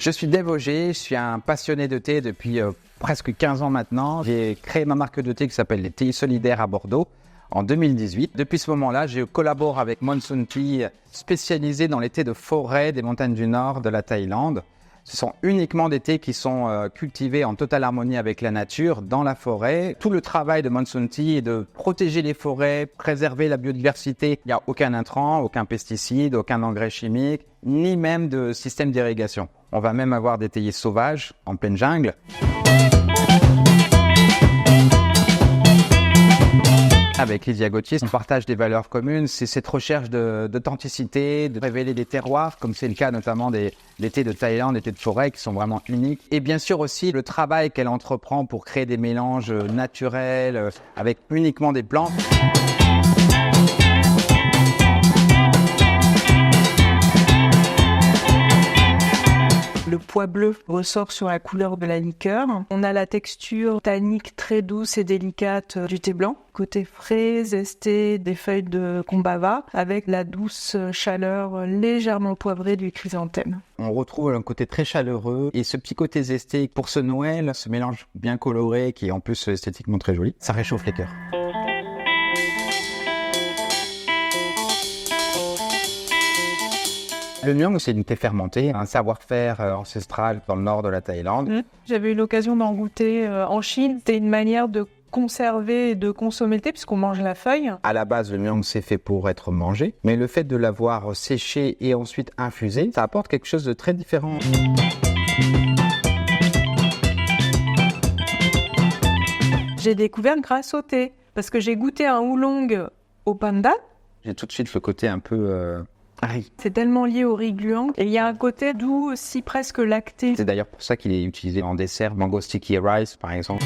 Je suis Dave Auger, je suis un passionné de thé depuis presque 15 ans maintenant. J'ai créé ma marque de thé qui s'appelle les Thés Solidaires à Bordeaux en 2018. Depuis ce moment-là, je collabore avec Monsoon Tea, spécialisé dans les thés de forêt des montagnes du nord de la Thaïlande. Ce sont uniquement des thés qui sont cultivés en totale harmonie avec la nature, dans la forêt. Tout le travail de Monsoon Tea est de protéger les forêts, préserver la biodiversité. Il n'y a aucun intrant, aucun pesticide, aucun engrais chimique, ni même de système d'irrigation. On va même avoir des théiers sauvages en pleine jungle. Avec Lydia Gauthier, on partage des valeurs communes, c'est cette recherche d'authenticité, de révéler des terroirs, comme c'est le cas notamment des thés de Thaïlande, des thés de forêt qui sont vraiment uniques. Et bien sûr aussi le travail qu'elle entreprend pour créer des mélanges naturels avec uniquement des plantes. Le pois bleu ressort sur la couleur de la liqueur. On a la texture tannique très douce et délicate du thé blanc. Côté frais, zesté, des feuilles de combava, avec la douce chaleur légèrement poivrée du chrysanthème. On retrouve un côté très chaleureux et ce petit côté zesté pour ce Noël, ce mélange bien coloré qui est en plus esthétiquement très joli, ça réchauffe les cœurs. Le Myung, c'est une thé fermentée, un savoir-faire ancestral dans le nord de la Thaïlande. J'avais eu l'occasion d'en goûter en Chine. C'était une manière de conserver et de consommer le thé puisqu'on mange la feuille. À la base, le Myung, c'est fait pour être mangé, mais le fait de l'avoir séché et ensuite infusé, ça apporte quelque chose de très différent. J'ai découvert grâce au thé parce que j'ai goûté un oolong au pandan. J'ai tout de suite le côté un peu... riz. C'est tellement lié au riz gluant. Et il y a un côté doux aussi presque lacté. C'est d'ailleurs pour ça qu'il est utilisé en dessert, mango sticky rice par exemple.